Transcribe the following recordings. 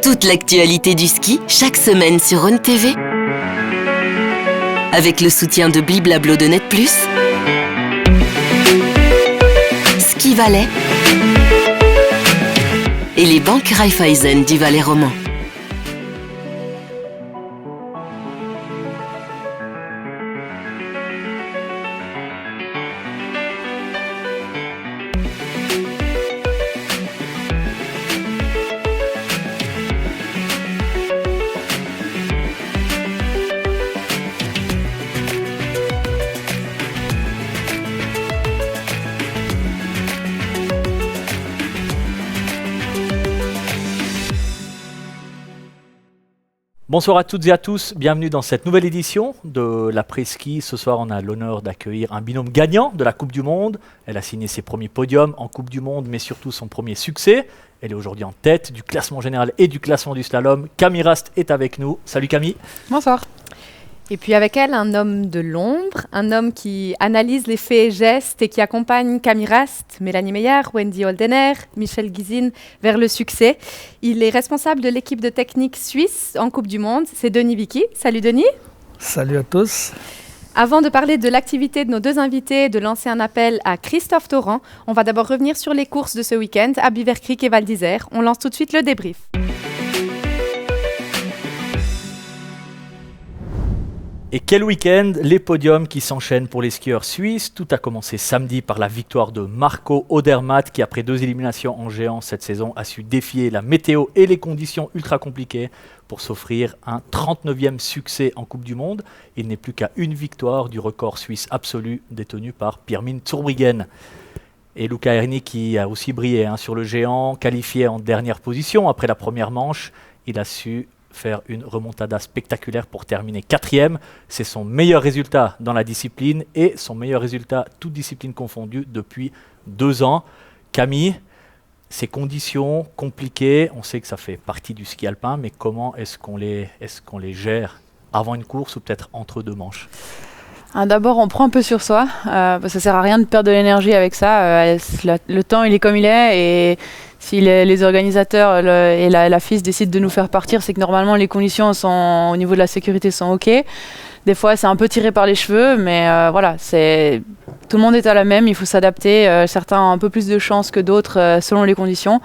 Toute l'actualité du ski, chaque semaine sur Rhône TV. Avec le soutien de Bliblablo de Net+, Ski Valais et les banques Raiffeisen du Valais roman. Bonsoir à toutes et à tous, bienvenue dans cette nouvelle édition de l'après-ski. Ce soir, on a l'honneur d'accueillir un binôme gagnant de la Coupe du Monde. Elle a signé ses premiers podiums en Coupe du Monde, mais surtout son premier succès. Elle est aujourd'hui en tête du classement général et du classement du slalom. Camille Rast est avec nous. Salut Camille. Bonsoir. Et puis avec elle, un homme de l'ombre, un homme qui analyse les faits et gestes et qui accompagne Camille Rast, Mélanie Meyer, Wendy Holdener, Michel Guizine vers le succès. Il est responsable de l'équipe de technique suisse en Coupe du Monde. C'est Denis Vicky. Salut Denis. Salut à tous. Avant de parler de l'activité de nos deux invités et de lancer un appel à Christophe Torrent, on va d'abord revenir sur les courses de ce week-end à Beaver Creek et Val d'Isère. On lance tout de suite le débrief. Et quel week-end, les podiums qui s'enchaînent pour les skieurs suisses. Tout a commencé samedi par la victoire de Marco Odermatt qui, après 2 éliminations en géant cette saison, a su défier la météo et les conditions ultra compliquées pour s'offrir un 39e succès en Coupe du Monde. Il n'est plus qu'à une victoire du record suisse absolu détenu par Pirmin Zurbriggen. Et Luca Erni qui a aussi brillé sur le géant, qualifié en dernière position après la première manche. Il a su faire une remontada spectaculaire pour terminer 4e. C'est son meilleur résultat dans la discipline et son meilleur résultat, toutes disciplines confondues, depuis 2 ans. Camille, ces conditions compliquées, on sait que ça fait partie du ski alpin, mais comment est-ce qu'on les gère avant une course ou peut-être entre 2 manches ? D'abord, on prend un peu sur soi, parce que ça sert à rien de perdre de l'énergie avec ça. Le temps, il est comme il est, et si les organisateurs et la FIS décident de nous faire partir, c'est que normalement les conditions au niveau de la sécurité sont OK. Des fois, c'est un peu tiré par les cheveux, mais voilà, tout le monde est à la même, il faut s'adapter. Certains ont un peu plus de chance que d'autres selon les conditions,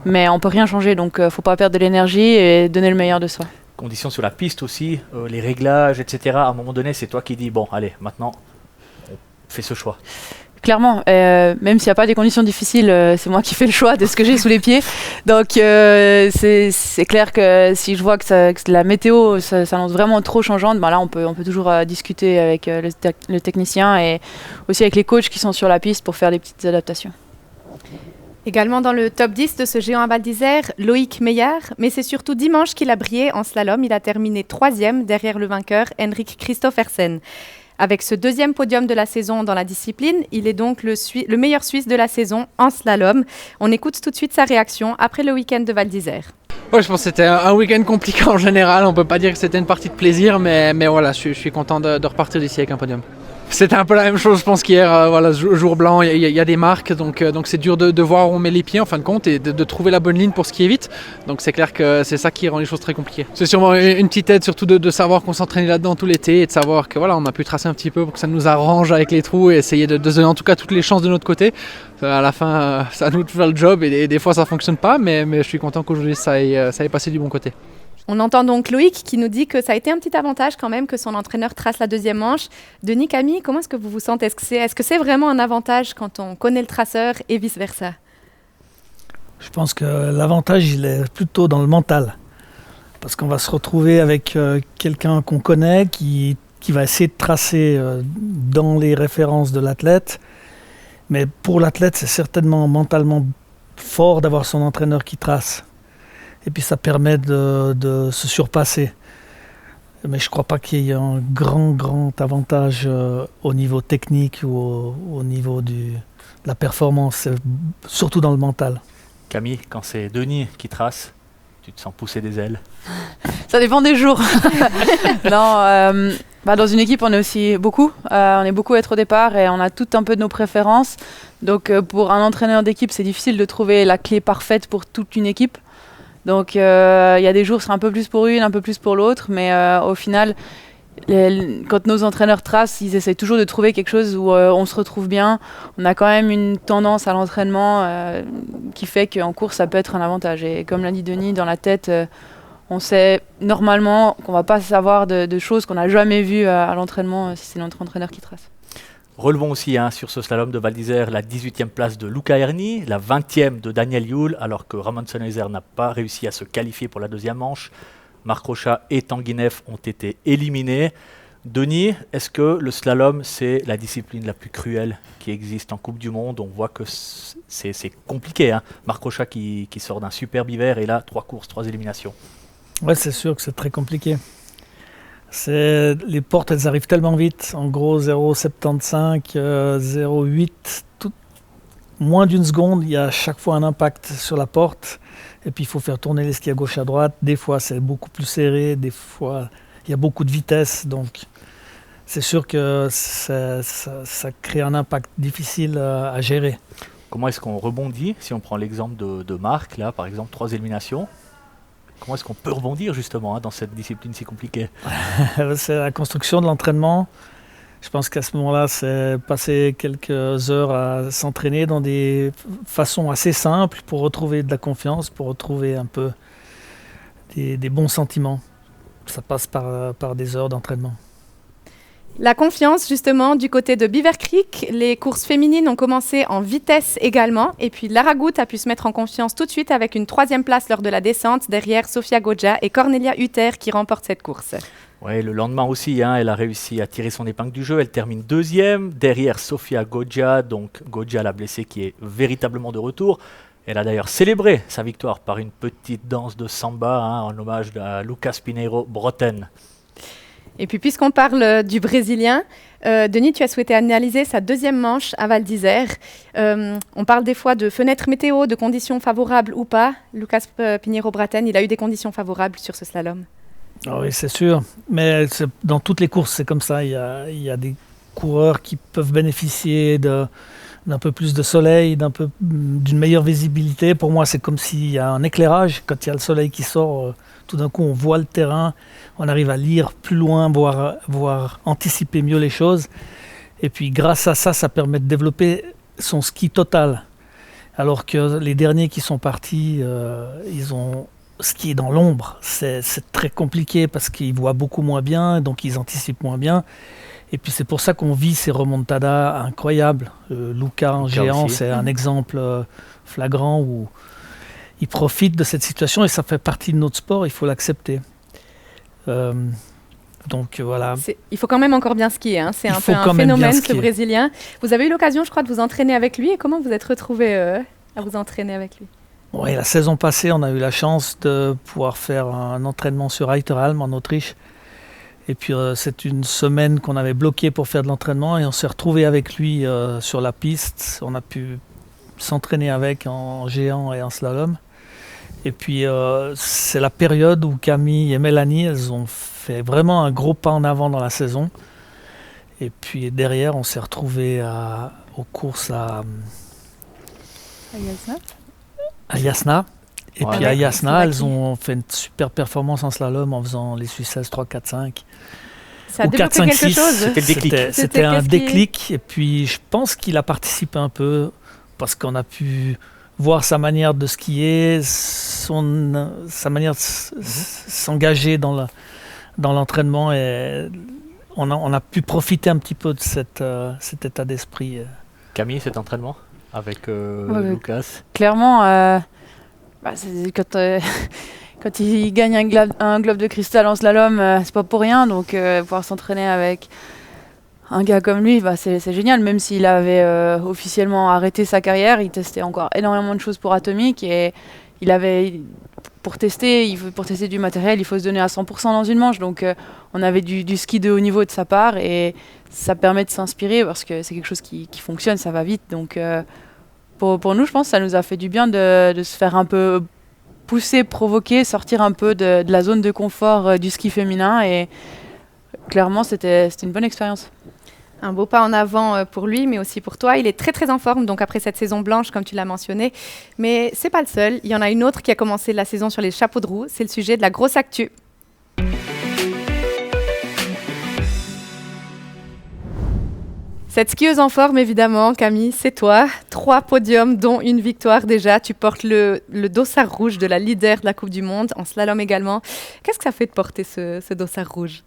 mais on peut rien changer, donc faut pas perdre de l'énergie et donner le meilleur de soi. Conditions sur la piste aussi, les réglages, etc. À un moment donné, c'est toi qui dis, bon, allez, maintenant, on fait ce choix. Clairement, même s'il n'y a pas des conditions difficiles, c'est moi qui fais le choix de ce que j'ai sous les pieds. Donc, c'est clair que si je vois que la météo s'annonce vraiment trop changeante, ben là, on peut toujours discuter avec le technicien et aussi avec les coachs qui sont sur la piste pour faire des petites adaptations. Également dans le top 10 de ce géant à Val d'Isère, Loïc Meyer, mais c'est surtout dimanche qu'il a brillé en slalom. Il a terminé 3e derrière le vainqueur Henrik Kristoffersen. Avec ce 2e podium de la saison dans la discipline, il est donc le meilleur Suisse de la saison en slalom. On écoute tout de suite sa réaction après le week-end de Val d'Isère. Ouais, je pense que c'était un week-end compliqué en général. On ne peut pas dire que c'était une partie de plaisir, mais voilà, je suis content de repartir d'ici avec un podium. C'était un peu la même chose, je pense qu'hier, voilà, jour blanc, il y a des marques, donc c'est dur de voir où on met les pieds en fin de compte et de trouver la bonne ligne pour skier vite. Donc c'est clair que c'est ça qui rend les choses très compliquées. C'est sûrement une petite aide, surtout de savoir qu'on s'entraînait là-dedans tout l'été et de savoir que voilà, on a pu tracer un petit peu pour que ça nous arrange avec les trous et essayer de donner en tout cas toutes les chances de notre côté. À la fin, c'est à nous de faire le job et des fois ça fonctionne pas, mais je suis content qu'aujourd'hui ça ait passé du bon côté. On entend donc Loïc qui nous dit que ça a été un petit avantage quand même que son entraîneur trace la 2e manche. Denis, Camille, comment est-ce que vous vous sentez ? Est-ce que c'est vraiment un avantage quand on connaît le traceur et vice-versa ? Je pense que l'avantage, il est plutôt dans le mental. Parce qu'on va se retrouver avec quelqu'un qu'on connaît qui va essayer de tracer dans les références de l'athlète. Mais pour l'athlète, c'est certainement mentalement fort d'avoir son entraîneur qui trace. Et puis ça permet de se surpasser. Mais je ne crois pas qu'il y ait un grand avantage au niveau technique ou au niveau de la performance, surtout dans le mental. Camille, quand c'est Denis qui trace, tu te sens pousser des ailes ? Ça dépend des jours. Non, dans une équipe, on est aussi beaucoup. On est beaucoup à être au départ et on a tout un peu de nos préférences. Donc pour un entraîneur d'équipe, c'est difficile de trouver la clé parfaite pour toute une équipe. Donc il y a des jours, ce sera un peu plus pour une, un peu plus pour l'autre, mais au final, quand nos entraîneurs tracent, ils essayent toujours de trouver quelque chose où on se retrouve bien. On a quand même une tendance à l'entraînement qui fait qu'en course, ça peut être un avantage. Et comme l'a dit Denis, dans la tête, on sait normalement qu'on ne va pas savoir de choses qu'on n'a jamais vues à l'entraînement si c'est notre entraîneur qui trace. Relevons aussi sur ce slalom de Val d'Isère la 18e place de Luca Erni, la 20e de Daniel Yule, alors que Ramon Sennheiser n'a pas réussi à se qualifier pour la deuxième manche. Marc Rochat et Tanguy ont été éliminés. Denis, est-ce que le slalom, c'est la discipline la plus cruelle qui existe en Coupe du Monde? On voit que c'est compliqué. Marc Rochat qui sort d'un superbe hiver et là, 3 courses, 3 éliminations. Ouais, c'est sûr que c'est très compliqué. Les portes, elles arrivent tellement vite. En gros, 0,75, 0,8, moins d'une seconde, il y a à chaque fois un impact sur la porte. Et puis, il faut faire tourner les skis à gauche, à droite. Des fois, c'est beaucoup plus serré. Des fois, il y a beaucoup de vitesse. Donc, c'est sûr que ça crée un impact difficile à gérer. Comment est-ce qu'on rebondit? Si on prend l'exemple de Marc, là, par exemple, 3 éliminations. Comment est-ce qu'on peut rebondir justement dans cette discipline si compliquée? C'est la construction de l'entraînement. Je pense qu'à ce moment-là, c'est passer quelques heures à s'entraîner dans des façons assez simples pour retrouver de la confiance, pour retrouver un peu des bons sentiments. Ça passe par des heures d'entraînement. La confiance, justement, du côté de Beaver Creek, les courses féminines ont commencé en vitesse également. Et puis Lara Goutte a pu se mettre en confiance tout de suite avec une 3e place lors de la descente derrière Sofia Goggia et Cornelia Hutter qui remportent cette course. Ouais, le lendemain aussi, elle a réussi à tirer son épingle du jeu. Elle termine 2e derrière Sofia Goggia. Donc Goggia, la blessée, qui est véritablement de retour. Elle a d'ailleurs célébré sa victoire par une petite danse de samba en hommage à Lucas Pinheiro Broten. Et puis, puisqu'on parle du Brésilien, Denis, tu as souhaité analyser sa 2e manche à Val d'Isère. On parle des fois de fenêtres météo, de conditions favorables ou pas. Lucas Pinheiro Broten, il a eu des conditions favorables sur ce slalom. Oh oui, c'est sûr. Mais dans toutes les courses, c'est comme ça. Il y a des coureurs qui peuvent bénéficier d'un peu plus de soleil, d'une meilleure visibilité. Pour moi, c'est comme s'il y a un éclairage. Quand il y a le soleil qui sort, tout d'un coup, on voit le terrain, on arrive à lire plus loin, voir anticiper mieux les choses. Et puis, grâce à ça, ça permet de développer son ski total. Alors que les derniers qui sont partis, ils ont skié dans l'ombre. C'est très compliqué parce qu'ils voient beaucoup moins bien, donc ils anticipent moins bien. Et puis c'est pour ça qu'on vit ces remontadas incroyables. Luca en géant, c'est un exemple flagrant où il profite de cette situation et ça fait partie de notre sport, il faut l'accepter. Donc voilà. Il faut quand même encore bien skier, c'est un peu un phénomène ce Brésilien. Vous avez eu l'occasion, je crois, de vous entraîner avec lui et comment vous êtes retrouvé à vous entraîner avec lui? Oui, la saison passée, on a eu la chance de pouvoir faire un entraînement sur Reiteralm en Autriche. Et puis c'est une semaine qu'on avait bloquée pour faire de l'entraînement et on s'est retrouvé avec lui sur la piste. On a pu s'entraîner avec en géant et en slalom. Et puis c'est la période où Camille et Mélanie, elles ont fait vraiment un gros pas en avant dans la saison. Et puis derrière, on s'est retrouvé aux courses à Jasna. Et puis à Jasna, elles ont fait une super performance en slalom en faisant les Suisses 3, 4, 5. Ça a développé quelque chose. C'était le déclic. C'était un déclic. Et puis je pense qu'il a participé un peu parce qu'on a pu voir sa manière de skier, sa manière de s'engager dans l'entraînement. Et on a pu profiter un petit peu de cet état d'esprit. Camille, cet entraînement avec Lucas? Clairement, quand il gagne un globe de cristal en slalom, c'est pas pour rien. Donc pouvoir s'entraîner avec un gars comme lui, c'est génial. Même s'il avait officiellement arrêté sa carrière, il testait encore énormément de choses pour Atomic. Et il avait, pour tester du matériel, il faut se donner à 100% dans une manche. Donc on avait du ski de haut niveau de sa part. Et ça permet de s'inspirer parce que c'est quelque chose qui fonctionne, ça va vite. Donc pour nous, je pense que ça nous a fait du bien de se faire un peu pousser, provoquer, sortir un peu de la zone de confort du ski féminin. Et clairement, c'était une bonne expérience. Un beau pas en avant pour lui, mais aussi pour toi. Il est très très en forme, donc après cette saison blanche, comme tu l'as mentionné. Mais c'est pas le seul. Il y en a une autre qui a commencé la saison sur les chapeaux de roue. C'est le sujet de la grosse actu. Cette skieuse en forme, évidemment, Camille, c'est toi. 3 podiums, dont une victoire déjà. Tu portes le dossard rouge de la leader de la Coupe du Monde, en slalom également. Qu'est-ce que ça fait de porter ce dossard rouge ?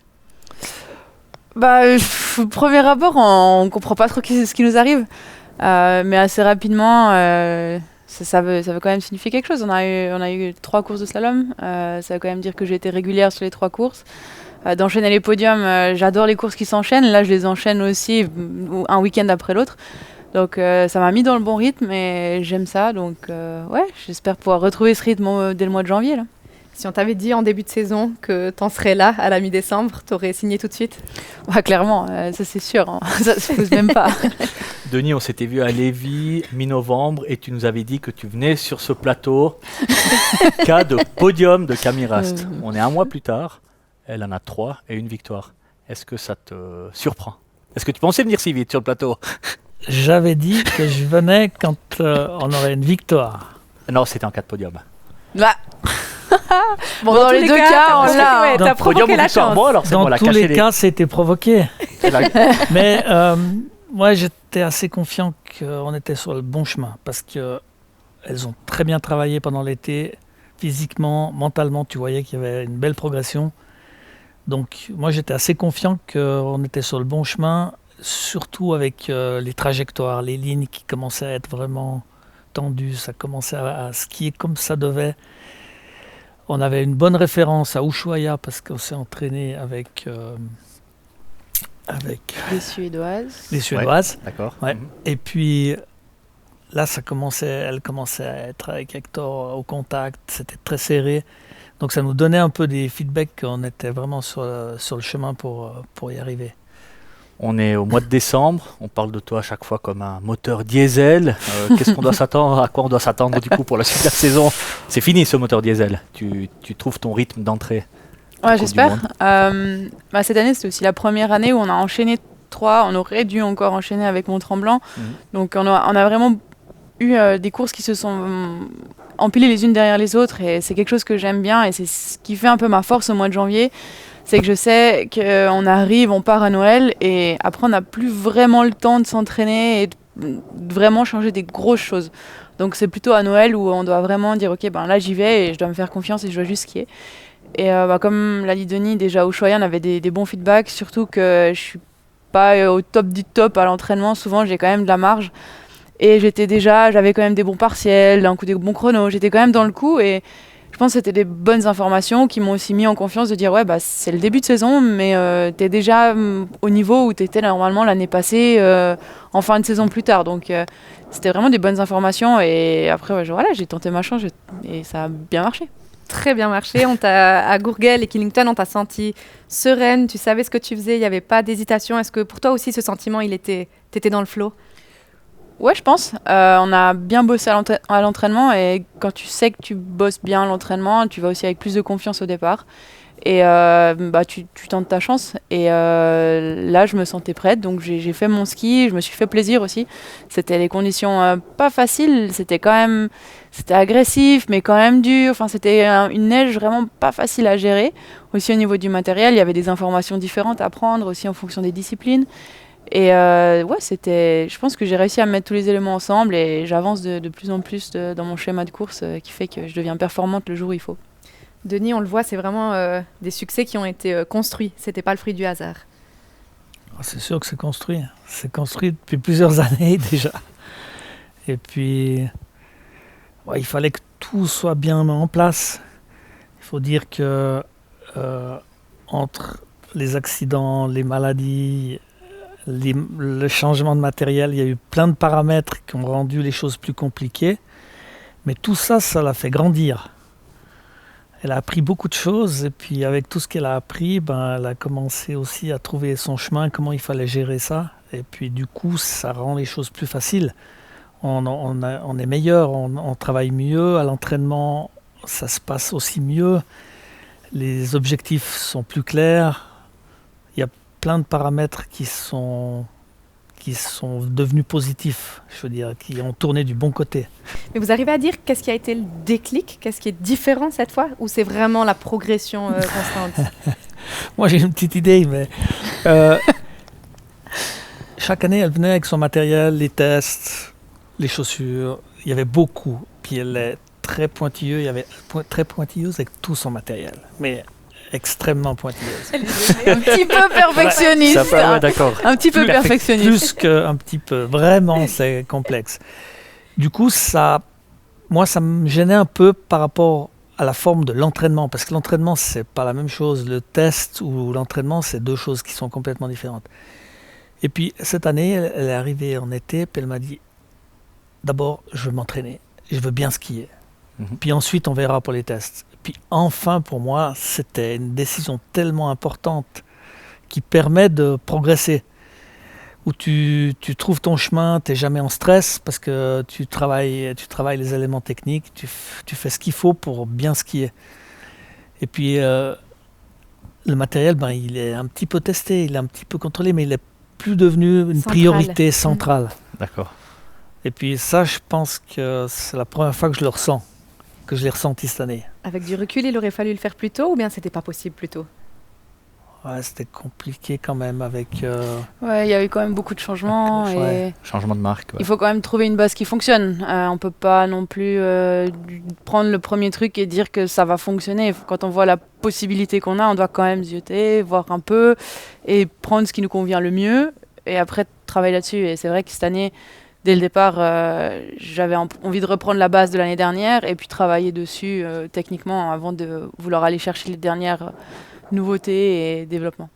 Premier abord, on ne comprend pas trop ce qui nous arrive. Mais assez rapidement, ça veut quand même signifier quelque chose. On a eu 3 courses de slalom. Ça veut quand même dire que j'ai été régulière sur les 3 courses. D'enchaîner les podiums, j'adore les courses qui s'enchaînent. Là, je les enchaîne aussi un week-end après l'autre. Donc, ça m'a mis dans le bon rythme et j'aime ça. Donc, j'espère pouvoir retrouver ce rythme dès le mois de janvier. Là. Si on t'avait dit en début de saison que t'en serais là à la mi-décembre, t'aurais signé tout de suite ? Ouais, clairement, ça c'est sûr. Hein. Ça se pose même pas. Denis, on s'était vu à Lévis mi-novembre et tu nous avais dit que tu venais sur ce plateau cas de podium de Camille Rast. On est un mois plus tard. Elle en a 3 et une victoire. Est-ce que ça te surprend ? Est-ce que tu pensais venir si vite sur le plateau ? J'avais dit que je venais quand on aurait une victoire. Non, c'était en cas de podium. Bah. Dans les deux cas, on l'a. T'as provoqué la chance. Bon, alors, Dans tous les cas, c'était provoqué. Mais moi, j'étais assez confiant qu'on était sur le bon chemin parce qu'elles ont très bien travaillé pendant l'été. Physiquement, mentalement, tu voyais qu'il y avait une belle progression. Donc moi j'étais assez confiant qu'on était sur le bon chemin, surtout avec les trajectoires, les lignes qui commençaient à être vraiment tendues, ça commençait à skier comme ça devait. On avait une bonne référence à Ushuaia parce qu'on s'est entraîné avec les Suédoises. Les Suédoises. Ouais, d'accord. Ouais. Et puis là elle commençait à être avec Hector au contact, c'était très serré. Donc ça nous donnait un peu des feedbacks qu'on était vraiment sur le chemin pour y arriver. On est au mois de décembre, on parle de toi à chaque fois comme un moteur diesel. Qu'est-ce qu'on doit s'attendre, à quoi on doit s'attendre du coup pour la suite de la saison ? C'est fini ce moteur diesel, tu trouves ton rythme d'entrée. Ouais, j'espère. Cette année c'était aussi la première année où on a enchaîné 3, on aurait dû encore enchaîner avec Mont-Tremblant. Donc on a vraiment eu des courses qui se sont empilées les unes derrière les autres et c'est quelque chose que j'aime bien et c'est ce qui fait un peu ma force au mois de janvier, c'est que je sais qu'on arrive, on part à Noël et après on n'a plus vraiment le temps de s'entraîner et de vraiment changer des grosses choses. Donc c'est plutôt à Noël où on doit vraiment dire ok là j'y vais et je dois me faire confiance et je dois juste skier. Et comme l'a dit Denis, déjà au Ushuaia on avait des bons feedbacks, surtout que je suis pas au top du top à l'entraînement, souvent j'ai quand même de la marge. Et j'avais quand même des bons partiels, un coup des bons chronos, j'étais quand même dans le coup et je pense que c'était des bonnes informations qui m'ont aussi mis en confiance de dire c'est le début de saison mais t'es déjà au niveau où t'étais normalement l'année passée en fin de saison plus tard. Donc c'était vraiment des bonnes informations et après j'ai tenté ma chance et ça a bien marché. Très bien marché. À Gourguel et Killington, on t'a senti sereine, tu savais ce que tu faisais, il n'y avait pas d'hésitation. Est-ce que pour toi aussi ce sentiment, t'étais dans le flow ? Ouais, je pense. On a bien bossé à l'entraînement et quand tu sais que tu bosses bien à l'entraînement, tu vas aussi avec plus de confiance au départ. Et tu tentes ta chance. Et là, je me sentais prête, donc j'ai fait mon ski, je me suis fait plaisir aussi. C'était des conditions pas faciles, c'était agressif, mais quand même dur. Enfin, c'était une neige vraiment pas facile à gérer. Aussi au niveau du matériel, il y avait des informations différentes à prendre, aussi en fonction des disciplines. Et je pense que j'ai réussi à mettre tous les éléments ensemble et j'avance de plus en plus dans mon schéma de course qui fait que je deviens performante le jour où il faut. Denis, on le voit, c'est vraiment des succès qui ont été construits. C'était pas le fruit du hasard. C'est sûr que c'est construit. C'est construit depuis plusieurs années déjà. Et puis, il fallait que tout soit bien en place. Il faut dire que entre les accidents, les maladies, le changement de matériel, il y a eu plein de paramètres qui ont rendu les choses plus compliquées. Mais tout ça, ça l'a fait grandir. Elle a appris beaucoup de choses et puis avec tout ce qu'elle a appris, elle a commencé aussi à trouver son chemin, comment il fallait gérer ça. Et puis du coup, ça rend les choses plus faciles. On est meilleur, on travaille mieux, à l'entraînement, ça se passe aussi mieux. Les objectifs sont plus clairs. Il y a plein de paramètres qui sont qui sont devenus positifs, je veux dire, qui ont tourné du bon côté. Mais vous arrivez à dire qu'est-ce qui a été le déclic? Qu'est-ce qui est différent cette fois? Ou c'est vraiment la progression constante? Moi, j'ai une petite idée, mais chaque année, elle venait avec son matériel, les tests, les chaussures. Il y avait beaucoup. Puis elle est très pointilleuse. Il y avait très pointilleuse avec tout son matériel. Mais extrêmement pointilleuse. Un petit peu perfectionniste. D'accord. Un petit peu perfectionniste. Plus qu'un petit peu. Vraiment, c'est complexe. Du coup, moi, ça me gênait un peu par rapport à la forme de l'entraînement. Parce que l'entraînement, c'est pas la même chose. Le test ou l'entraînement, c'est deux choses qui sont complètement différentes. Et puis, cette année, elle est arrivée en été, puis elle m'a dit, d'abord, je veux m'entraîner. Je veux bien skier. Puis ensuite, on verra pour les tests. Puis enfin, pour moi, c'était une décision tellement importante qui permet de progresser. Où tu trouves ton chemin, tu n'es jamais en stress parce que tu travailles les éléments techniques, tu fais ce qu'il faut pour bien skier. Et puis, le matériel, il est un petit peu testé, il est un petit peu contrôlé, mais il n'est plus devenu une priorité centrale. D'accord. Et puis ça, je pense que c'est la première fois que je le ressens, que je l'ai ressenti cette année. Avec du recul, il aurait fallu le faire plus tôt ou bien c'était pas possible plus tôt? Ouais, c'était compliqué quand même avec... Ouais, il y a eu quand même beaucoup de changements. Ouais. Et Changement de marque. Ouais. il faut quand même trouver une base qui fonctionne. On peut pas non plus prendre le premier truc et dire que ça va fonctionner. Quand on voit la possibilité qu'on a, on doit quand même zioter, voir un peu et prendre ce qui nous convient le mieux et après travailler là-dessus. Et c'est vrai que cette année, dès le départ, j'avais envie de reprendre la base de l'année dernière et puis travailler dessus techniquement avant de vouloir aller chercher les dernières nouveautés et développement.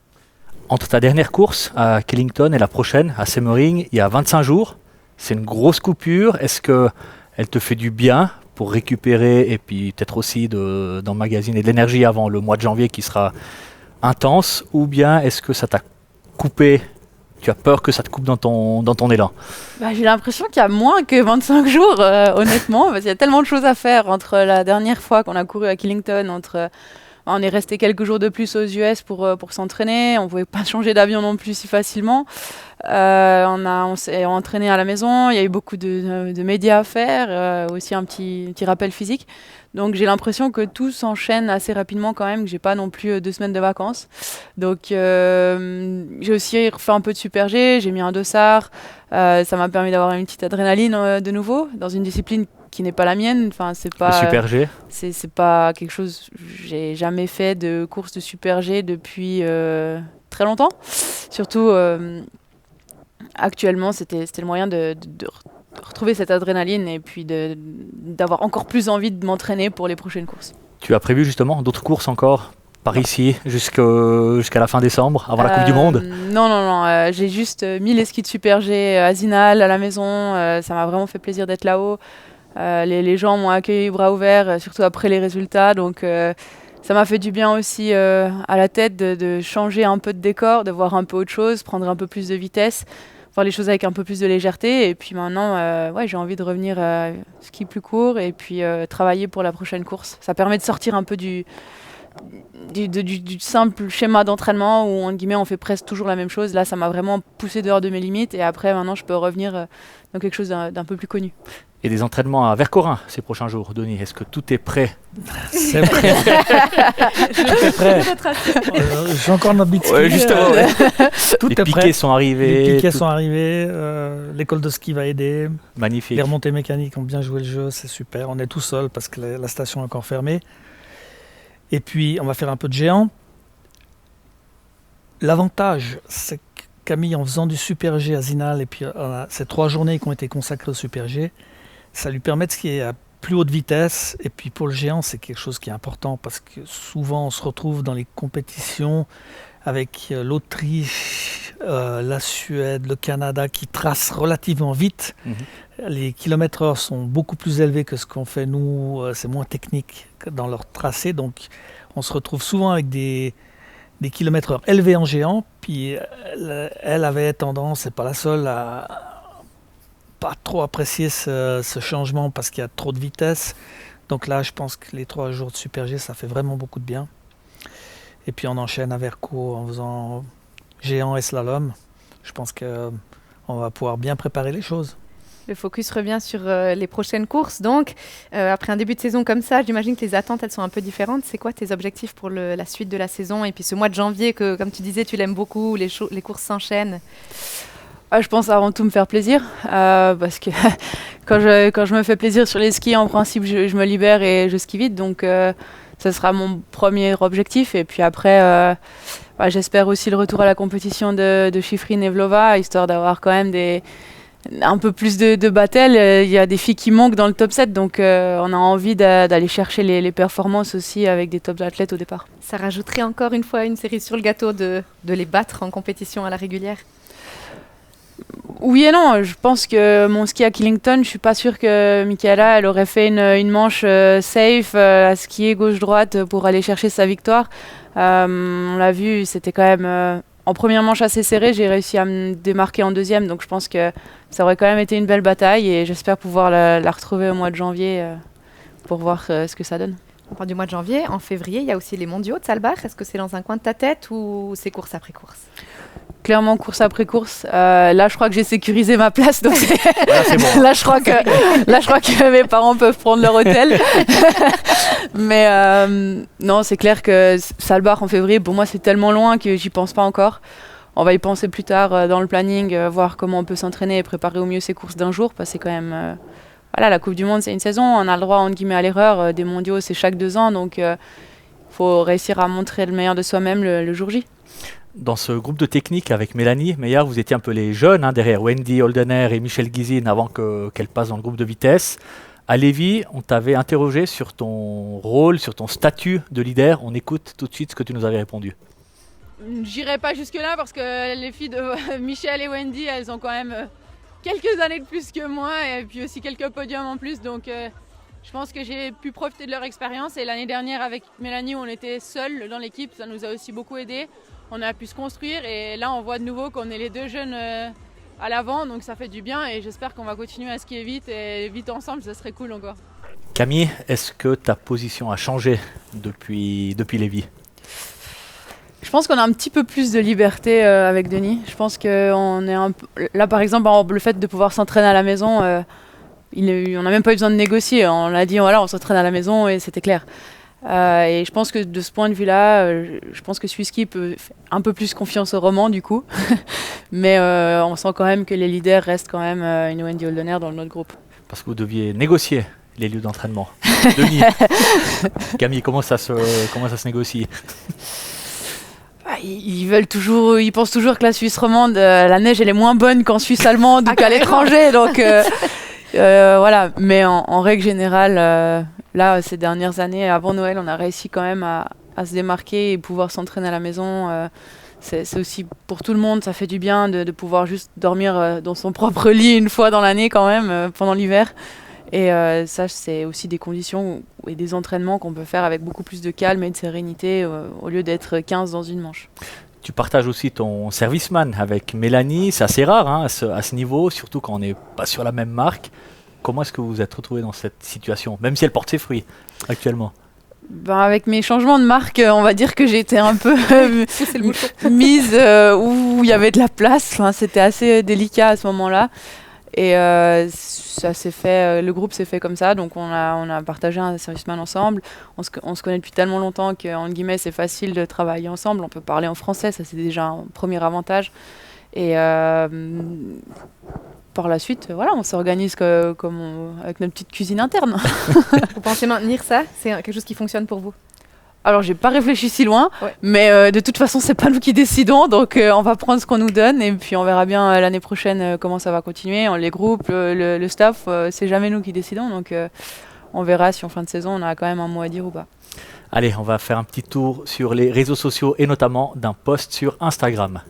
Entre ta dernière course à Killington et la prochaine à Semmering, il y a 25 jours. C'est une grosse coupure. Est-ce qu'elle te fait du bien pour récupérer et puis peut-être aussi d'emmagasiner de l'énergie avant le mois de janvier qui sera intense? Ou bien est-ce que ça t'a coupé? Tu as peur que ça te coupe dans ton élan? J'ai l'impression qu'il y a moins que 25 jours, honnêtement, parce qu'il y a tellement de choses à faire entre la dernière fois qu'on a couru à Killington, on est resté quelques jours de plus aux US pour s'entraîner. On ne pouvait pas changer d'avion non plus si facilement. On s'est entraîné à la maison. Il y a eu beaucoup de médias à faire, aussi un petit rappel physique. Donc j'ai l'impression que tout s'enchaîne assez rapidement quand même, que j'ai pas non plus 2 semaines de vacances. Donc j'ai aussi refait un peu de Super G, j'ai mis un dossard. Ça m'a permis d'avoir une petite adrénaline de nouveau dans une discipline qui n'est pas la mienne. Enfin, c'est pas le Super G. C'est pas quelque chose. J'ai jamais fait de course de Super G depuis très longtemps. Surtout actuellement, c'était le moyen de retrouver cette adrénaline et puis d'avoir encore plus envie de m'entraîner pour les prochaines courses. Tu as prévu justement d'autres courses encore par ici jusqu'à la fin décembre, avant la Coupe du Monde? Non. J'ai juste mis les skis de Super G à Zinal, à la maison. Ça m'a vraiment fait plaisir d'être là-haut. Les gens m'ont accueilli bras ouverts, surtout après les résultats. Donc ça m'a fait du bien aussi à la tête de changer un peu de décor, de voir un peu autre chose, prendre un peu plus de vitesse, voir les choses avec un peu plus de légèreté. Et puis maintenant, j'ai envie de revenir ski plus court et puis travailler pour la prochaine course. Ça permet de sortir un peu du simple schéma d'entraînement où en guillemets on fait presque toujours la même chose. Là, ça m'a vraiment poussé dehors de mes limites et après maintenant je peux revenir dans quelque chose d'un peu plus connu. Et des entraînements à Vercorin ces prochains jours, Denis. Est-ce que tout est prêt? C'est prêt. C'est prêt. J'ai encore notre beat ski. Ouais, justement. Tout les est piquets prêt. sont arrivés. Les piquets sont arrivés. L'école de ski va aider. Magnifique. Les remontées mécaniques ont bien joué le jeu. C'est super. On est tout seul parce que la station est encore fermée. Et puis, on va faire un peu de géant. L'avantage, c'est que Camille, en faisant du Super G à Zinal, et puis ces 3 journées qui ont été consacrées au Super G, ça lui permet de skier à plus haute vitesse. Et puis pour le géant, c'est quelque chose qui est important parce que souvent, on se retrouve dans les compétitions avec l'Autriche, la Suède, le Canada qui tracent relativement vite. Les kilomètres/heure sont beaucoup plus élevés que ce qu'on fait nous. C'est moins technique dans leur tracé. Donc, on se retrouve souvent avec des kilomètres/heure élevés en géant. Puis, elle avait tendance, c'est pas la seule, à pas trop apprécier ce changement parce qu'il y a trop de vitesse. Donc là, je pense que les 3 jours de Super G, ça fait vraiment beaucoup de bien. Et puis, on enchaîne à Verco en faisant géant et slalom. Je pense que on va pouvoir bien préparer les choses. Le focus revient sur les prochaines courses. Donc, après un début de saison comme ça, j'imagine que les attentes, elles sont un peu différentes. C'est quoi tes objectifs pour la suite de la saison? Et puis ce mois de janvier, que comme tu disais, tu l'aimes beaucoup, les courses s'enchaînent. Je pense avant tout me faire plaisir, parce que quand je me fais plaisir sur les skis, en principe, je me libère et je skie vite. Donc, ça sera mon premier objectif. Et puis après, j'espère aussi le retour à la compétition de Shiffrin et Vlhova, histoire d'avoir quand même un peu plus de battles. Il y a des filles qui manquent dans le top 7, donc on a envie d'aller chercher les performances aussi avec des top athlètes au départ. Ça rajouterait encore une fois une cerise sur le gâteau de les battre en compétition à la régulière? Oui et non, je pense que mon ski à Killington, je suis pas sûre que Michaela elle aurait fait une manche safe à skier gauche-droite pour aller chercher sa victoire. On l'a vu, c'était quand même en première manche assez serré, j'ai réussi à me démarquer en deuxième, donc je pense que ça aurait quand même été une belle bataille et j'espère pouvoir la retrouver au mois de janvier pour voir ce que ça donne. On parle du mois de janvier. En février, il y a aussi les mondiaux de Saalbach. Est-ce que c'est dans un coin de ta tête ou c'est course après course? Clairement, course après course. Là, je crois que j'ai sécurisé ma place. Donc Voilà, c'est bon. là, je crois que mes parents peuvent prendre leur hôtel. Mais non, c'est clair que Saalbach en février, pour moi, c'est tellement loin que j'y pense pas encore. On va y penser plus tard dans le planning, voir comment on peut s'entraîner et préparer au mieux ces courses d'un jour. Parce que c'est quand même... Voilà, la Coupe du Monde, c'est une saison. On a le droit, entre guillemets, à l'erreur. Des mondiaux, c'est chaque 2 ans. Donc, il faut réussir à montrer le meilleur de soi-même le jour J. Dans ce groupe de technique avec Mélanie Meillard, vous étiez un peu les jeunes, derrière Wendy Holdener et Michel Guizine avant qu'elle passe dans le groupe de vitesse. À Lévis, on t'avait interrogé sur ton rôle, sur ton statut de leader. On écoute tout de suite ce que tu nous avais répondu. J'irai pas jusque-là parce que les filles de Michel et Wendy, elles ont quand même quelques années de plus que moi et puis aussi quelques podiums en plus. Donc je pense que j'ai pu profiter de leur expérience. Et l'année dernière, avec Mélanie, on était seuls dans l'équipe. Ça nous a aussi beaucoup aidé. On a pu se construire et là, on voit de nouveau qu'on est les deux jeunes à l'avant. Donc ça fait du bien et j'espère qu'on va continuer à skier vite et vite ensemble. Ça serait cool encore. Camille, est-ce que ta position a changé depuis Lévis? Je pense qu'on a un petit peu plus de liberté avec Denis. Je pense qu'on est là, par exemple, le fait de pouvoir s'entraîner à la maison, on n'a même pas eu besoin de négocier. On a dit, voilà, on s'entraîne à la maison et c'était clair. Et je pense que de ce point de vue-là, je pense que Swiss-Ski peut faire un peu plus confiance au roman du coup. Mais on sent quand même que les leaders restent quand même une Wendy Holdener dans notre groupe. Parce que vous deviez négocier les lieux d'entraînement. Denis, Camille, comment ça se négocie? Ils pensent toujours que la Suisse romande, la neige elle est moins bonne qu'en Suisse allemande ou qu'à l'étranger. Donc voilà. Mais en règle générale, là, ces dernières années, avant Noël, on a réussi quand même à se démarquer et pouvoir s'entraîner à la maison. C'est aussi pour tout le monde, ça fait du bien de pouvoir juste dormir dans son propre lit une fois dans l'année quand même, pendant l'hiver. Et ça, c'est aussi des conditions et des entraînements qu'on peut faire avec beaucoup plus de calme et de sérénité au lieu d'être 15 dans une manche. Tu partages aussi ton serviceman avec Mélanie. C'est assez rare à ce niveau, surtout quand on n'est pas sur la même marque. Comment est-ce que vous vous êtes retrouvés dans cette situation, même si elle porte ses fruits actuellement? Avec mes changements de marque, on va dire que j'ai été un peu mise où il y avait de la place. Enfin, c'était assez délicat à ce moment-là. Et ça s'est fait, le groupe s'est fait comme ça, donc on a partagé un serviceman ensemble. On se connaît depuis tellement longtemps qu'en guillemets c'est facile de travailler ensemble. On peut parler en français, ça c'est déjà un premier avantage. Et par la suite, voilà, on s'organise avec notre petite cuisine interne. Vous pensez maintenir ça? C'est quelque chose qui fonctionne pour vous? Alors, j'ai pas réfléchi si loin, ouais. Mais de toute façon, c'est pas nous qui décidons, donc on va prendre ce qu'on nous donne et puis on verra bien l'année prochaine comment ça va continuer. Les groupes, le staff, c'est jamais nous qui décidons, donc on verra si en fin de saison on a quand même un mot à dire ou pas. Allez, on va faire un petit tour sur les réseaux sociaux et notamment d'un post sur Instagram.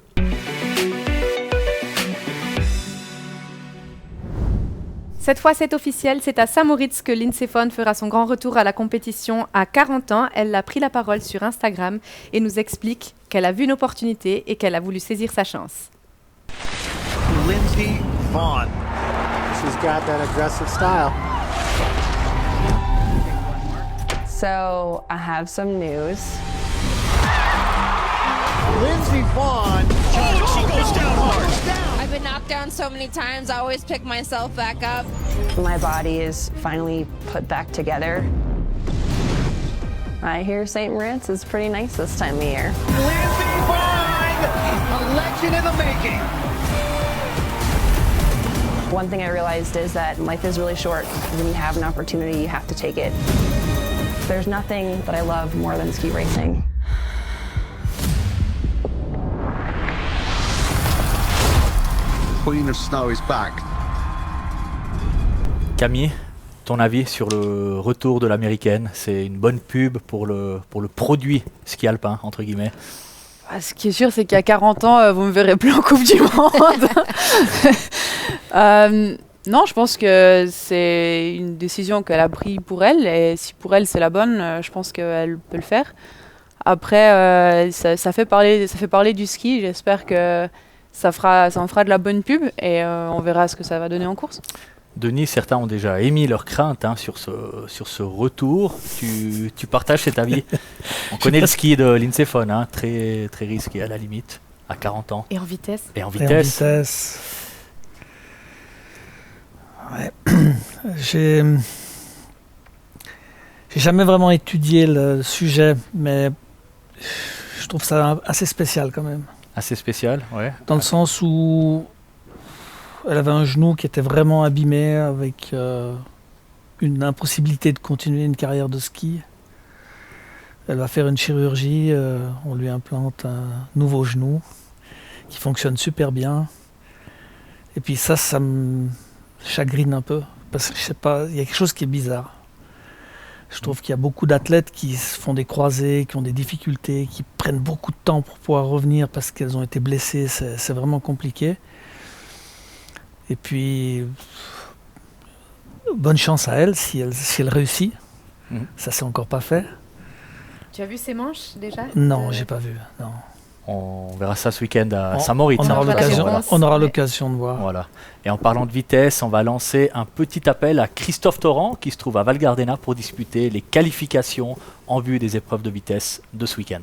Cette fois, c'est officiel, c'est à Saint-Moritz que Lindsey Vonn fera son grand retour à la compétition à 40 ans. Elle a pris la parole sur Instagram et nous explique qu'elle a vu une opportunité et qu'elle a voulu saisir sa chance. Lindsey Vonn. She's got that aggressive style. So, I have some news. Lindsey Vonn. She goes down hard. been knocked down so many times, I always pick myself back up. My body is finally put back together. I hear St. Moritz is pretty nice this time of year. Lindsey Vonn, a legend in the making. One thing I realized is that life is really short. When you have an opportunity, you have to take it. There's nothing that I love more than ski racing. Queen of Snow is back. Camille, ton avis sur le retour de l'américaine? C'est une bonne pub pour le produit ski alpin, entre guillemets. Ce qui est sûr, c'est qu'à 40 ans, vous me verrez plus en Coupe du Monde. Non, je pense que c'est une décision qu'elle a prise pour elle. Et si pour elle, c'est la bonne, je pense qu'elle peut le faire. Après, ça fait parler du ski. J'espère que ça en fera de la bonne pub. Et on verra ce que ça va donner en course. Denis, certains ont déjà émis leurs craintes sur ce retour. Tu partages cet avis? On connaît le ski de Lindsey Vonn, très, très risqué à la limite, à 40 ans. Et en vitesse. Ouais. J'ai jamais vraiment étudié le sujet, mais je trouve ça assez spécial quand même. Assez spécial, ouais. Dans le sens où elle avait un genou qui était vraiment abîmé, avec une impossibilité de continuer une carrière de ski. Elle va faire une chirurgie, on lui implante un nouveau genou qui fonctionne super bien. Et puis ça me chagrine un peu, parce que je sais pas, il y a quelque chose qui est bizarre. Je trouve qu'il y a beaucoup d'athlètes qui font des croisés, qui ont des difficultés, qui prennent beaucoup de temps pour pouvoir revenir parce qu'elles ont été blessées, c'est vraiment compliqué. Et puis, bonne chance à elle si elle réussit. Ça, c'est encore pas fait. Tu as vu ses manches déjà? Non, j'ai pas vu. Non. On verra ça ce week-end à Saint-Moritz. On aura l'occasion de voir. Voilà. Et en parlant de vitesse, on va lancer un petit appel à Christophe Torrent qui se trouve à Val Gardena pour disputer les qualifications en vue des épreuves de vitesse de ce week-end.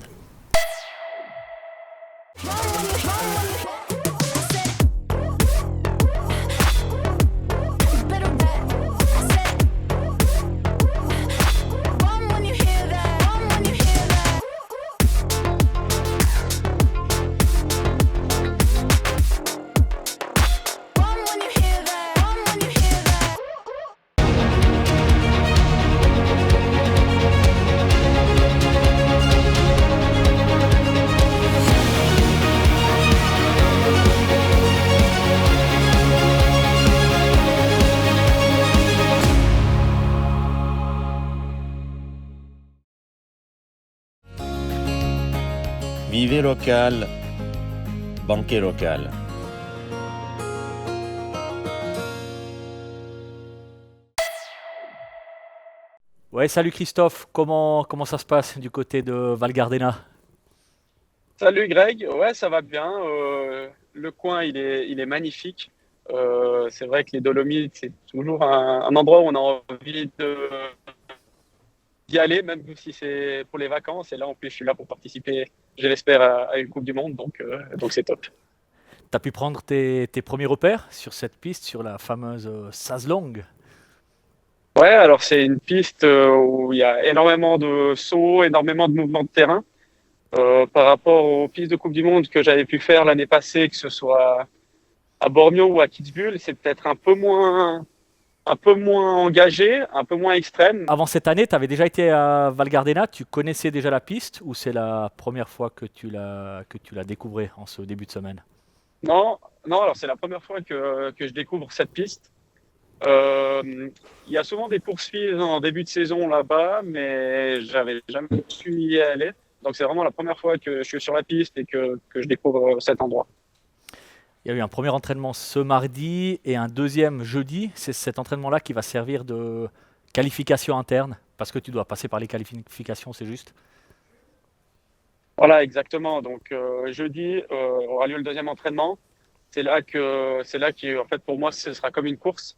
Vivez local, banquet local. Ouais, salut Christophe, comment ça se passe du côté de Val Gardena? Salut Greg, ouais ça va bien, le coin il est magnifique, c'est vrai que les Dolomites c'est toujours un endroit où on a envie d'y aller, même si c'est pour les vacances, et là en plus je suis là pour participer, je l'espère, à une Coupe du Monde, donc c'est top. Tu as pu prendre tes premiers repères sur cette piste, sur la fameuse Saslong? Ouais, alors c'est une piste où il y a énormément de sauts, énormément de mouvements de terrain. Par rapport aux pistes de Coupe du Monde que j'avais pu faire l'année passée, que ce soit à Bormio ou à Kitzbühel, c'est peut-être un peu moins engagé, un peu moins extrême. Avant cette année, tu avais déjà été à Val Gardena, tu connaissais déjà la piste ou c'est la première fois que tu la découvrais en ce début de semaine? Non, alors c'est la première fois que je découvre cette piste. Il y a souvent des poursuites en début de saison là-bas, mais j'avais jamais pu y aller. Donc c'est vraiment la première fois que je suis sur la piste et que je découvre cet endroit. Il y a eu un premier entraînement ce mardi et un deuxième jeudi. C'est cet entraînement-là qui va servir de qualification interne, parce que tu dois passer par les qualifications, c'est juste? Voilà, exactement. Donc jeudi aura lieu le deuxième entraînement. C'est là que en fait pour moi ce sera comme une course.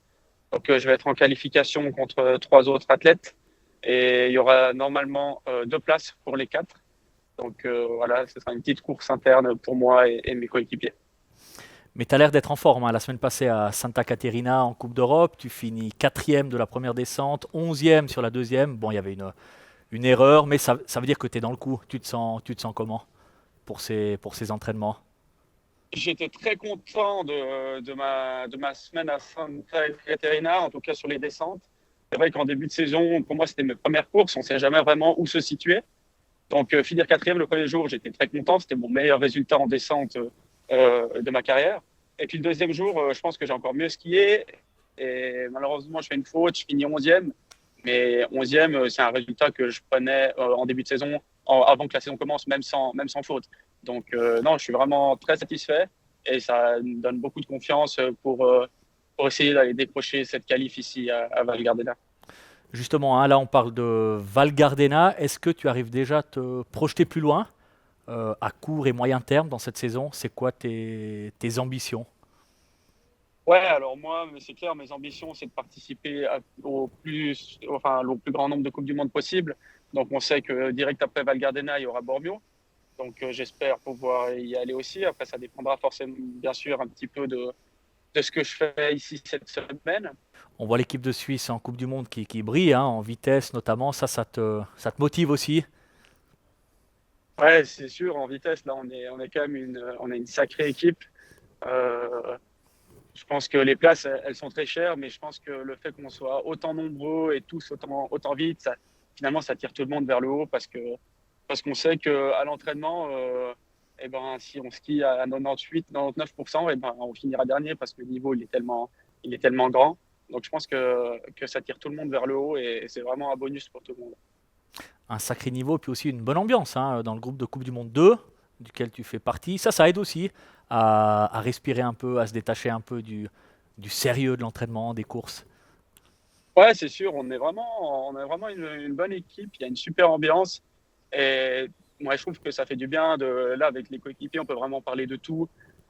Donc je vais être en qualification contre 3 autres athlètes et il y aura normalement 2 places pour les 4. Donc voilà, ce sera une petite course interne pour moi et mes coéquipiers. Mais tu as l'air d'être en forme. Hein. La semaine passée à Santa Caterina en Coupe d'Europe, tu finis 4e de la première descente, 11e sur la deuxième. Bon, il y avait une erreur, mais ça veut dire que tu es dans le coup. Tu te sens comment pour ces entraînements? J'étais très content de ma semaine à Santa Caterina, en tout cas sur les descentes. C'est vrai qu'en début de saison, pour moi, c'était mes premières courses. On ne sait jamais vraiment où se situer. Donc, finir 4e le premier jour, j'étais très content. C'était mon meilleur résultat en descente de ma carrière. Et puis le deuxième jour, je pense que j'ai encore mieux skié. Et malheureusement, je fais une faute, je finis 11e. Mais 11e, c'est un résultat que je prenais en début de saison, avant que la saison commence, même sans faute. Donc non, je suis vraiment très satisfait. Et ça me donne beaucoup de confiance pour essayer d'aller décrocher cette qualif ici à Val Gardena. Justement, hein, là on parle de Val Gardena. Est-ce que tu arrives déjà à te projeter plus loin à court et moyen terme dans cette saison? C'est quoi tes ambitions? Ouais, alors moi, c'est clair, mes ambitions, c'est de participer au plus grand nombre de Coupes du Monde possible. Donc on sait que direct après Val Gardena, il y aura Bormio. Donc j'espère pouvoir y aller aussi. Après, ça dépendra forcément, bien sûr, un petit peu de ce que je fais ici cette semaine. On voit l'équipe de Suisse en Coupe du Monde qui brille, hein, en vitesse notamment. Ça te motive aussi? Ouais, c'est sûr. En vitesse, là, on est quand même une sacrée équipe. Je pense que les places, elles sont très chères, mais je pense que le fait qu'on soit autant nombreux et tous autant vite, finalement, ça tire tout le monde vers le haut parce qu'on sait qu'à l'entraînement, si on skie à 98-99%, on finira dernier parce que le niveau il est tellement grand. Donc je pense que ça tire tout le monde vers le haut et c'est vraiment un bonus pour tout le monde. Un sacré niveau, puis aussi une bonne ambiance hein, dans le groupe de Coupe du Monde 2, duquel tu fais partie. Ça aide aussi à respirer un peu, à se détacher un peu du sérieux de l'entraînement, des courses. Ouais, c'est sûr, on est vraiment une bonne équipe, il y a une super ambiance. Et moi, je trouve que ça fait du bien. Là, avec les coéquipiers, on peut vraiment parler de tout.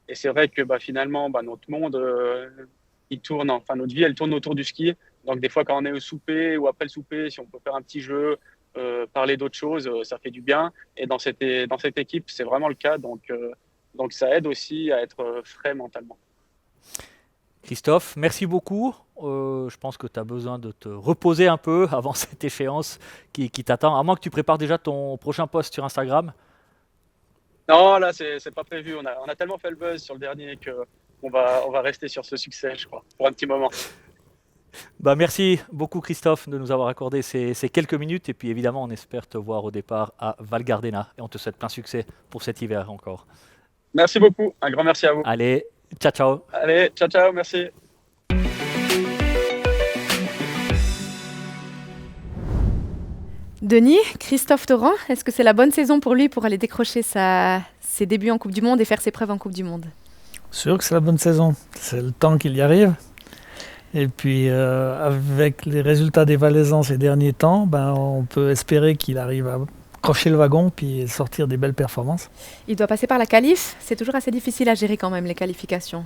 Et c'est vrai que finalement, notre monde, notre vie, elle tourne autour du ski. Donc, des fois, quand on est au souper ou après le souper, si on peut faire un petit jeu, parler d'autres choses, ça fait du bien. Et dans cette équipe, c'est vraiment le cas. Donc, ça aide aussi à être frais mentalement. Christophe, merci beaucoup. Je pense que tu as besoin de te reposer un peu avant cette échéance qui t'attend. À moins que tu prépares déjà ton prochain post sur Instagram. Non, là, c'est pas prévu. On a tellement fait le buzz sur le dernier qu'on va rester sur ce succès, je crois, pour un petit moment. Merci beaucoup Christophe de nous avoir accordé ces quelques minutes. Et puis évidemment, on espère te voir au départ à Val Gardena. Et on te souhaite plein succès pour cet hiver encore. Merci beaucoup. Un grand merci à vous. Allez, ciao, ciao. Allez, ciao, merci. Denis, Christophe Torrent, est-ce que c'est la bonne saison pour lui pour aller décrocher ses débuts en Coupe du Monde et faire ses preuves en Coupe du Monde? Sûr que c'est la bonne saison. C'est le temps qu'il y arrive. Et puis, avec les résultats des Valaisans ces derniers temps, on peut espérer qu'il arrive à crocher le wagon puis sortir des belles performances. Il doit passer par la qualif. C'est toujours assez difficile à gérer quand même, les qualifications.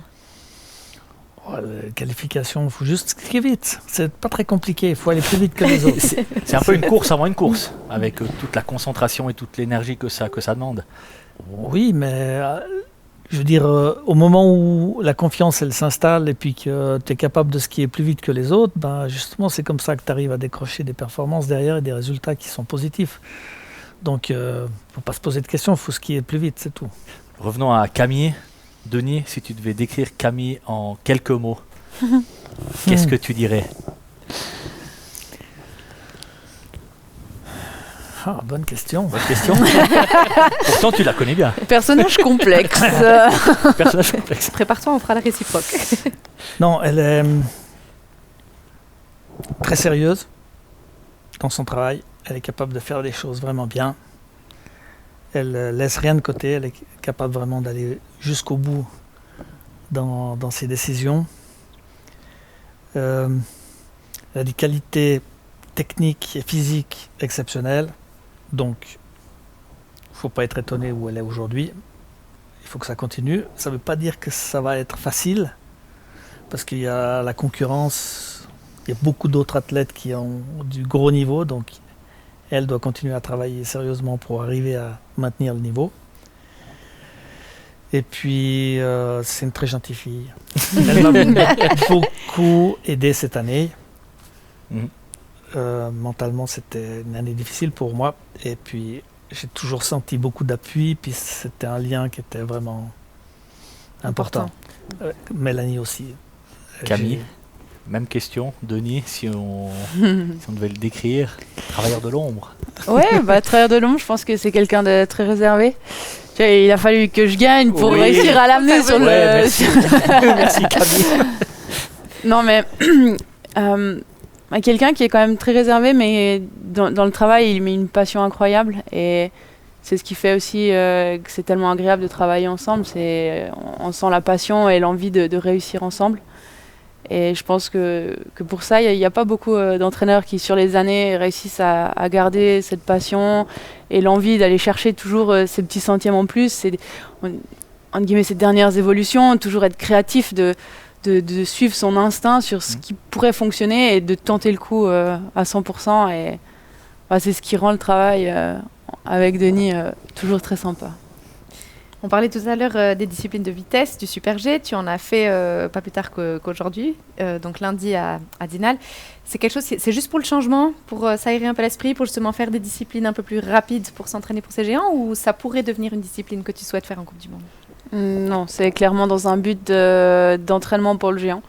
Les qualifications, il faut juste skier vite. C'est pas très compliqué, il faut aller plus vite que les autres. C'est un peu une course avant une course, avec toute la concentration et toute l'énergie que ça demande. Oui, mais je veux dire, au moment où la confiance elle s'installe et puis que tu es capable de skier plus vite que les autres, justement c'est comme ça que tu arrives à décrocher des performances derrière et des résultats qui sont positifs. Donc, il ne faut pas se poser de questions, il faut skier plus vite, c'est tout. Revenons à Camille. Denis, si tu devais décrire Camille en quelques mots, qu'est-ce que tu dirais? Bonne question. Pourtant, tu la connais bien. Personnage complexe. Personnage complexe. Prépare-toi, on fera la réciproque. Non, elle est très sérieuse dans son travail. Elle est capable de faire des choses vraiment bien. Elle laisse rien de côté. Elle est capable vraiment d'aller jusqu'au bout dans ses décisions. Elle a des qualités techniques et physiques exceptionnelles. Donc, il ne faut pas être étonné où elle est aujourd'hui. Il faut que ça continue. Ça ne veut pas dire que ça va être facile, parce qu'il y a la concurrence. Il y a beaucoup d'autres athlètes qui ont du gros niveau. Donc, elle doit continuer à travailler sérieusement pour arriver à maintenir le niveau. Et puis, c'est une très gentille fille. Elle m'a beaucoup aidé cette année. Mentalement, c'était une année difficile pour moi. Et puis, j'ai toujours senti beaucoup d'appui. Puis, c'était un lien qui était vraiment important. Mélanie aussi. Camille, même question. Denis, si on devait le décrire, travailleur de l'ombre. Ouais, travailleur de l'ombre, je pense que c'est quelqu'un de très réservé. Il a fallu que je gagne pour réussir à l'amener sur le... Merci. Merci Camille. Non mais, quelqu'un qui est quand même très réservé, mais dans le travail, il met une passion incroyable. Et c'est ce qui fait aussi que c'est tellement agréable de travailler ensemble. On sent la passion et l'envie de réussir ensemble. Et je pense que pour ça, il n'y a pas beaucoup d'entraîneurs qui, sur les années, réussissent à garder cette passion et l'envie d'aller chercher toujours ces petits centièmes en plus. C'est, entre guillemets, ces dernières évolutions, toujours être créatif, de suivre son instinct sur ce qui pourrait fonctionner et de tenter le coup à 100%. Et c'est ce qui rend le travail avec Denis toujours très sympa. On parlait tout à l'heure des disciplines de vitesse, du Super G. Tu en as fait pas plus tard qu'aujourd'hui, donc lundi à Dinal. C'est quelque chose, c'est juste pour le changement, pour s'aérer un peu l'esprit, pour justement faire des disciplines un peu plus rapides pour s'entraîner pour ces géants, ou ça pourrait devenir une discipline que tu souhaites faire en Coupe du Monde? Non, c'est clairement dans un but d'entraînement pour le géant.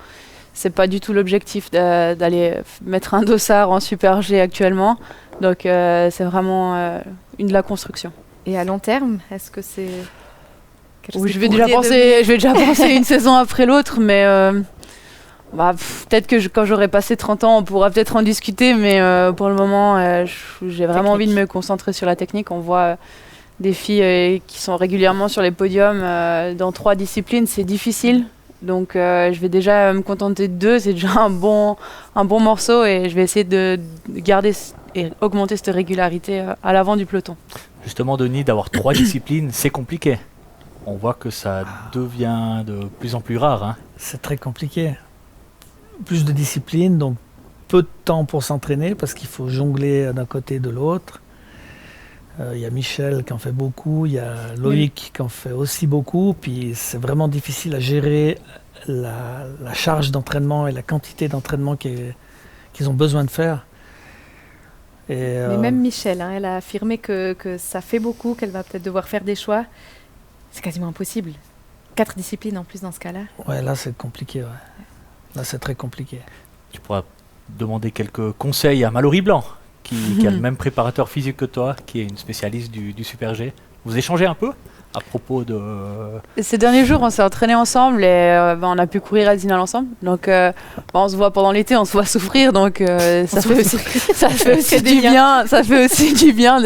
C'est pas du tout l'objectif d'aller mettre un dossard en Super G actuellement. Donc c'est vraiment de la construction. Et à long terme, est-ce que c'est... Oui, je vais déjà penser une saison après l'autre, mais peut-être que quand j'aurai passé 30 ans, on pourra peut-être en discuter, mais pour le moment, j'ai vraiment envie de me concentrer sur la technique. On voit des filles qui sont régulièrement sur les podiums dans 3 disciplines, c'est difficile. Donc je vais déjà me contenter de 2, c'est déjà un bon morceau, et je vais essayer de garder et augmenter cette régularité à l'avant du peloton. Justement, Denis, d'avoir 3 disciplines, c'est compliqué. On voit que ça devient de plus en plus rare. Hein. C'est très compliqué. Plus de disciplines, donc peu de temps pour s'entraîner parce qu'il faut jongler d'un côté et de l'autre. Il y a Michel qui en fait beaucoup, il y a Loïc qui en fait aussi beaucoup. Puis c'est vraiment difficile à gérer la charge d'entraînement et la quantité d'entraînement qu'ils ont besoin de faire. Mais même Michel, elle a affirmé que ça fait beaucoup, qu'elle va peut-être devoir faire des choix. C'est quasiment impossible. 4 disciplines en plus dans ce cas-là. Ouais, là c'est compliqué. Ouais. Là c'est très compliqué. Tu pourras demander quelques conseils à Mallory Blanc, qui a le même préparateur physique que toi, qui est une spécialiste du Super G. Vous échangez un peu à propos de... Ces derniers jours, on s'est entraînés ensemble et on a pu courir à Dinal ensemble. Donc on se voit pendant l'été, on se voit souffrir. Donc ça fait aussi du bien. Ça fait aussi du bien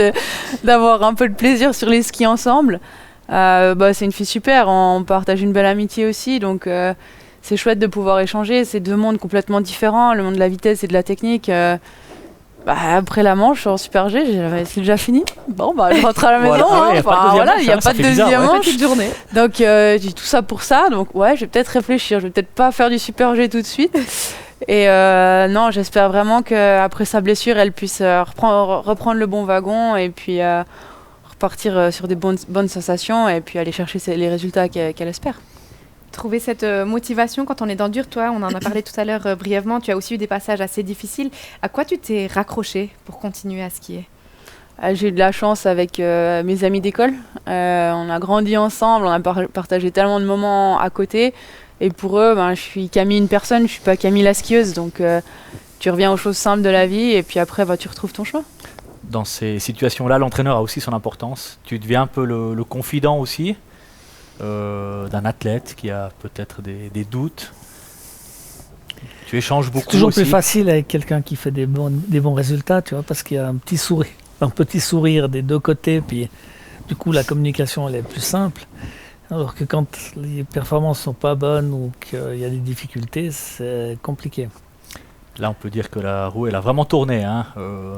d'avoir un peu de plaisir sur les skis ensemble. C'est une fille super, on partage une belle amitié aussi, donc c'est chouette de pouvoir échanger. C'est 2 mondes complètement différents, le monde de la vitesse et de la technique. Après la manche en Super G, c'est déjà fini. Bon, je rentre à la maison. Il n'y a pas de deuxième manche. Donc j'ai tout ça pour ça. Donc je vais peut-être réfléchir. Je vais peut-être pas faire du Super G tout de suite. Et non, j'espère vraiment qu'après sa blessure, elle puisse reprendre le bon wagon et puis partir sur des bonnes sensations et puis aller chercher les résultats qu'elle espère. Trouver cette motivation quand on est dans le dur, toi, on en a parlé tout à l'heure brièvement, tu as aussi eu des passages assez difficiles. À quoi tu t'es raccroché pour continuer à skier? J'ai eu de la chance avec mes amis d'école. On a grandi ensemble, on a partagé tellement de moments à côté. Et pour eux, je suis Camille une personne, je suis pas Camille la skieuse. Donc tu reviens aux choses simples de la vie et puis après, tu retrouves ton chemin. Dans ces situations-là, l'entraîneur a aussi son importance. Tu deviens un peu le confident aussi d'un athlète qui a peut-être des doutes. Tu échanges beaucoup. C'est toujours aussi. plus facile avec quelqu'un qui fait des bons résultats, tu vois, parce qu'il y a un petit sourire des 2 côtés, puis du coup la communication elle est plus simple. Alors que quand les performances sont pas bonnes ou qu'il y a des difficultés, c'est compliqué. Là, on peut dire que la roue, elle a vraiment tourné. Hein.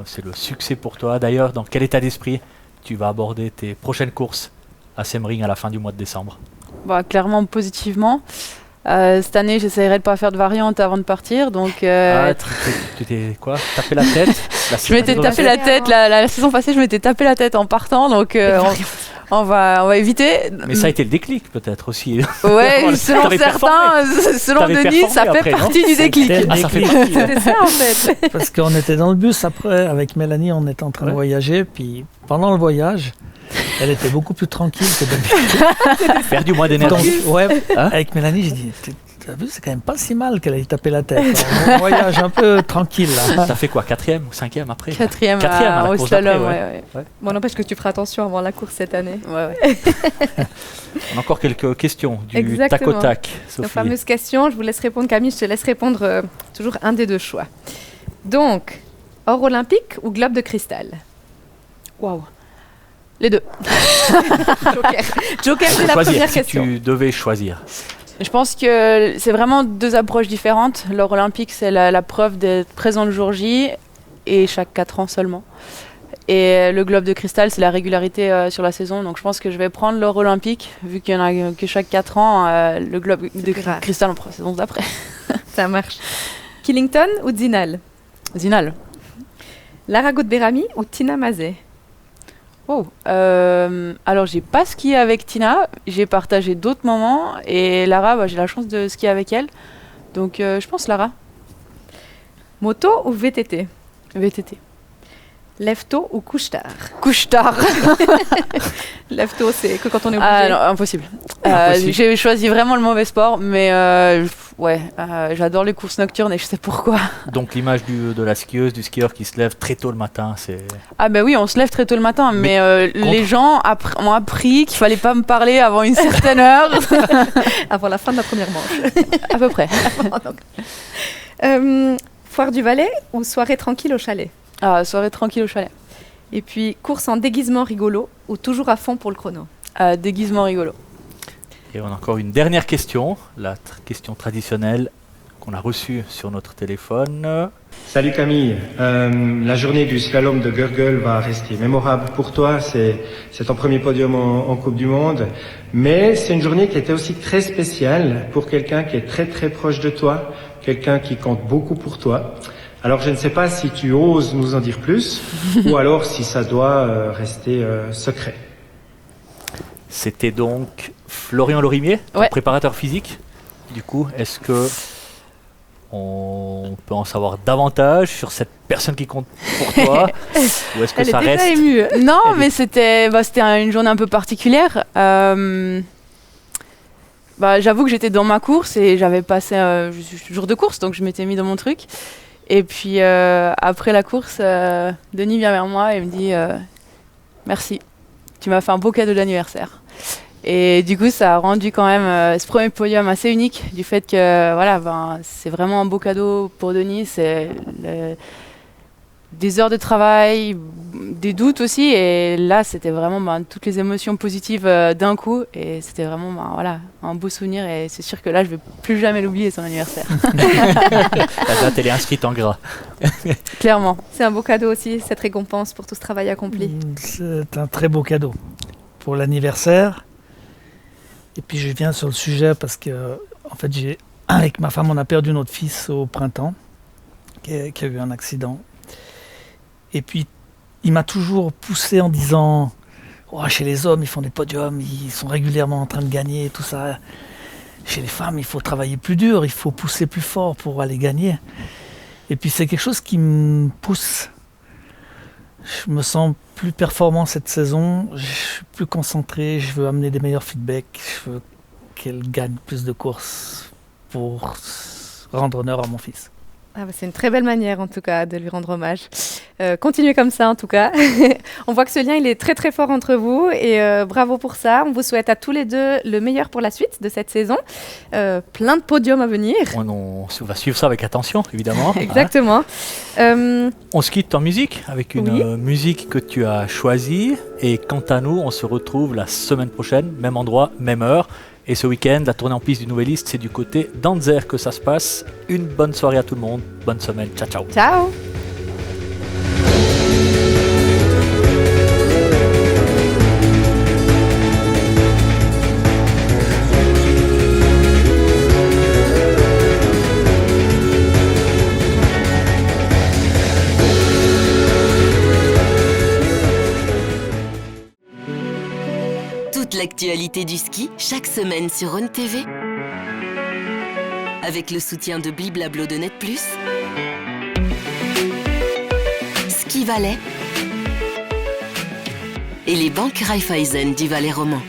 C'est le succès pour toi. D'ailleurs, dans quel état d'esprit tu vas aborder tes prochaines courses à Semmering à la fin du mois de décembre? Clairement positivement. Cette année, j'essaierai de ne pas faire de variante avant de partir. Donc, tu t'es quoi, tapé la tête? Je m'étais tapé la tête. La saison passée, je m'étais tapé la tête en partant. Donc, on va éviter. Mais ça a été le déclic peut-être aussi. Ouais, selon certains, selon Denis, ça fait partie du déclic. Ça fait partie. C'était ça en fait. Parce qu'on était dans le bus après, avec Mélanie, on était en train de voyager, puis pendant le voyage, elle était beaucoup plus tranquille que d'habitude. Perdu moins d'énergie. Donc, avec Mélanie, j'ai dit, t'as vu, c'est quand même pas si mal qu'elle ait tapé la tête. On voyage un peu tranquille là. Ça fait quoi, 4e ou 5e après? 4e à la au course slalom, d'après, ouais. Bon, n'empêche que tu feras attention avant la course cette année. Ouais. On a encore quelques questions du Exactement. tac au tac. Nos Sophie. fameuses questions, je vous laisse répondre Camille, je te laisse répondre toujours un des deux choix. Donc, or olympique ou globe de cristal? Waouh. Les deux. Joker, c'est la Choisir, première si question. tu devais choisir. Je pense que c'est vraiment deux approches différentes. L'or olympique, c'est la preuve d'être présent le jour J et chaque 4 ans seulement. Et le globe de cristal, c'est la régularité sur la saison. Donc je pense que je vais prendre l'or olympique, vu qu'il y en a que chaque 4 ans. Le globe de cristal, on prend la saison d'après. Ça marche. Killington ou Zinal? Zinal. Lara Godberami ou Tina Mazet? Oh. Alors j'ai pas skié avec Tina, j'ai partagé d'autres moments. Et Lara, j'ai la chance de skier avec elle. Donc je pense Lara. Moto ou VTT? VTT. Lève-tôt ou couche-tard? Couche-tard. Lève-tôt, c'est que quand on est obligé. Ah non, impossible. J'ai choisi vraiment le mauvais sport, mais j'adore les courses nocturnes et je sais pourquoi. Donc l'image de la skieuse, du skieur qui se lève très tôt le matin, c'est... Ah ben oui, on se lève très tôt le matin, mais les gens m'ont appris qu'il fallait pas me parler avant une certaine heure. Avant la fin de la première manche. À peu près. Foire du Valais ou soirée tranquille au chalet? Ah, soirée tranquille au chalet. Et puis, course en déguisement rigolo ou toujours à fond pour le chrono? Déguisement rigolo. Et on a encore une dernière question, la question traditionnelle qu'on a reçue sur notre téléphone. Salut Camille, la journée du slalom de Gurgel va rester mémorable pour toi, c'est ton premier podium en Coupe du Monde, mais c'est une journée qui était aussi très spéciale pour quelqu'un qui est très très proche de toi, quelqu'un qui compte beaucoup pour toi. Alors je ne sais pas si tu oses nous en dire plus, ou alors si ça doit rester secret. C'était donc Florian Lorimier, ton préparateur physique. Du coup, est-ce que on peut en savoir davantage sur cette personne qui compte pour toi? Ou est-ce que ça reste émue. Non, mais c'était une journée un peu particulière. J'avoue que j'étais dans ma course et j'avais passé jour de course, donc je m'étais mis dans mon truc. Et puis après la course, Denis vient vers moi et me dit merci, tu m'as fait un beau cadeau d'anniversaire. Et du coup, ça a rendu quand même ce premier podium assez unique, du fait que c'est vraiment un beau cadeau pour Denis. C'est des heures de travail, des doutes aussi, et là c'était vraiment toutes les émotions positives d'un coup, et c'était vraiment un beau souvenir, et c'est sûr que là je vais plus jamais l'oublier, son anniversaire. La date elle est inscrite en gras. Clairement. C'est un beau cadeau aussi, cette récompense pour tout ce travail accompli. C'est un très beau cadeau pour l'anniversaire. Et puis je viens sur le sujet parce que en fait avec ma femme on a perdu notre fils au printemps qui a eu un accident. Et puis, il m'a toujours poussé en disant chez les hommes, ils font des podiums, ils sont régulièrement en train de gagner, tout ça. Chez les femmes, il faut travailler plus dur, il faut pousser plus fort pour aller gagner. Et puis, c'est quelque chose qui me pousse. Je me sens plus performant cette saison, je suis plus concentré, je veux amener des meilleurs feedbacks, je veux qu'elle gagne plus de courses pour rendre honneur à mon fils. C'est une très belle manière en tout cas de lui rendre hommage. Continuez comme ça en tout cas. On voit que ce lien il est très très fort entre vous et bravo pour ça. On vous souhaite à tous les deux le meilleur pour la suite de cette saison. Plein de podiums à venir. On va suivre ça avec attention évidemment. Exactement. On se quitte en musique avec une musique que tu as choisie, et quant à nous on se retrouve la semaine prochaine, même endroit, même heure. Et ce week-end, la tournée en piste du Nouvelliste, c'est du côté d'Anzer que ça se passe. Une bonne soirée à tout le monde, bonne semaine, ciao ciao. Ciao. Toute l'actualité du ski, chaque semaine sur Rhône TV. Avec le soutien de Bliblablo de Net+, Ski Valais et les banques Raiffeisen du Valais roman.